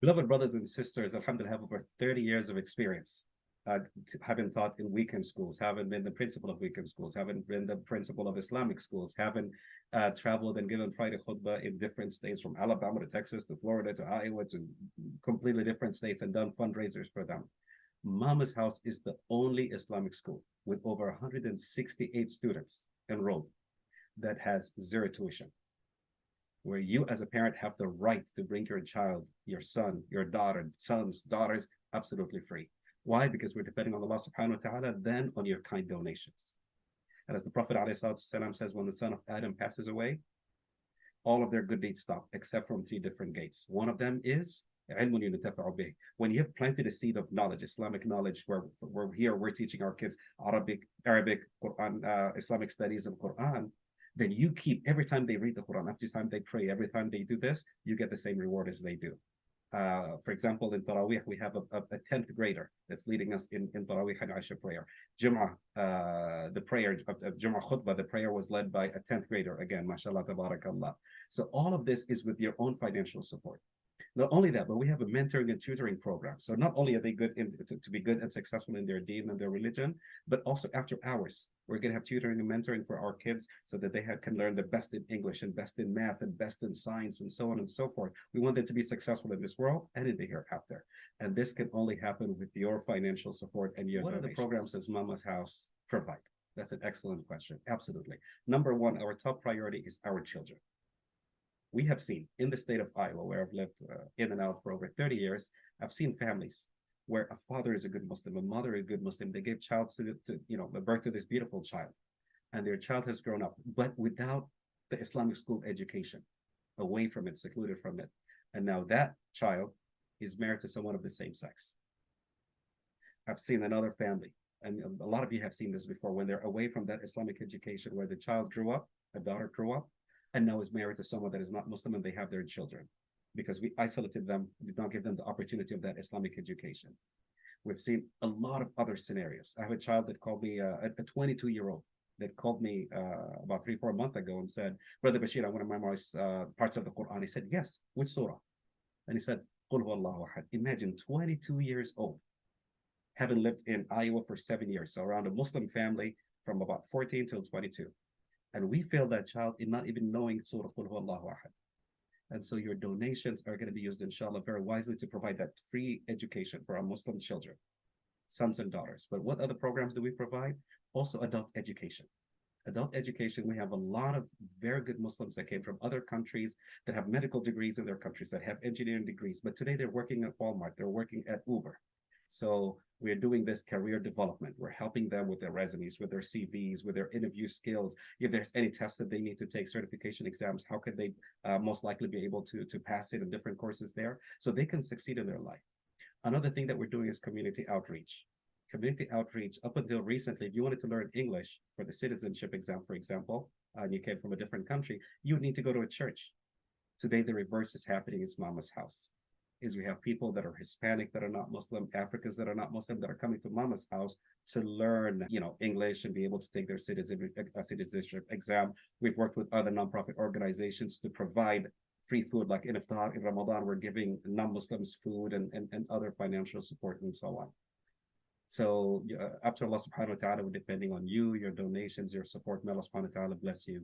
Beloved brothers and sisters, alhamdulillah, have over 30 years of experience. Uh, having taught in weekend schools, having been the principal of weekend schools, having been the principal of Islamic schools, having traveled and given Friday khutbah in different states from Alabama to Texas to Florida to Iowa to completely different states and done fundraisers for them. Mama's House is the only Islamic school with over 168 students enrolled that has zero tuition, where you as a parent have the right to bring your child, your son, your daughter, sons, daughters, absolutely free. Why? Because we're depending on Allah subhanahu wa ta'ala, then on your kind donations. And as the Prophet ﷺ says, when the son of Adam passes away, all of their good deeds stop, except from three different gates. One of them is when you have planted a seed of knowledge, Islamic knowledge, where we're here, we're teaching our kids Arabic, Quran, Islamic studies, and Quran, then you keep every time they read the Quran, every time they pray, every time they do this, you get the same reward as they do. For example, in Taraweeh, we have a 10th grader that's leading us in Taraweeh and Aisha prayer. Jum'ah, the prayer of Jum'ah khutbah, the prayer was led by a 10th grader, again, mashallah, tabarakallah. So all of this is with your own financial support. Not only that, but we have a mentoring and tutoring program. So not only are they good to be good and successful in their deen and their religion, but also after hours, we're going to have tutoring and mentoring for our kids so that can learn the best in English and best in math and best in science and so on and so forth. We want them to be successful in this world and in the hereafter. And this can only happen with your financial support and your donations. What are the programs does Mama's House provide? That's an excellent question. Absolutely. Number one, our top priority is our children. We have seen in the state of Iowa, where I've lived in and out for over 30 years, I've seen families where a father is a good Muslim, a mother is a good Muslim. They gave child the birth to this beautiful child, and their child has grown up, but without the Islamic school education, away from it, secluded from it. And now that child is married to someone of the same sex. I've seen another family, and a lot of you have seen this before, when they're away from that Islamic education, where the child grew up, a daughter grew up, and now is married to someone that is not Muslim, and they have their children because we isolated them, did not give them the opportunity of that Islamic education. We've seen a lot of other scenarios. I have a child that called me, a 22-year-old that called me about 3-4 months ago and said, Brother Bashir, I want to memorize parts of the Quran. He said, yes, which surah? And he said, Qul huwallahu ahad. Imagine 22 years old, having lived in Iowa for 7 years, so around a Muslim family from about 14 till 22. And we failed that child in not even knowing Surah Qul Huwallahu Ahad. And so your donations are going to be used, inshallah, very wisely to provide that free education for our Muslim children, sons and daughters. But what other programs do we provide? Also adult education. Adult education, we have a lot of very good Muslims that came from other countries that have medical degrees in their countries, that have engineering degrees, but today they're working at Walmart, they're working at Uber. So we're doing this career development. We're helping them with their resumes, with their CVs, with their interview skills. If there's any tests that they need to take, certification exams, how can they most likely be able to pass it in different courses there so they can succeed in their life? Another thing that we're doing is community outreach. Community outreach, up until recently, if you wanted to learn English for the citizenship exam, for example, and you came from a different country, you would need to go to a church. Today, the reverse is happening in Mama's House. Is we have people that are Hispanic that are not Muslim, Africans that are not Muslim that are coming to Mama's House to learn, English and be able to take their citizenship exam. We've worked with other nonprofit organizations to provide free food, like in Iftar, in Ramadan, we're giving non-Muslims food and other financial support and so on. So after Allah subhanahu wa ta'ala, we're depending on you, your donations, your support. May Allah subhanahu wa ta'ala bless you.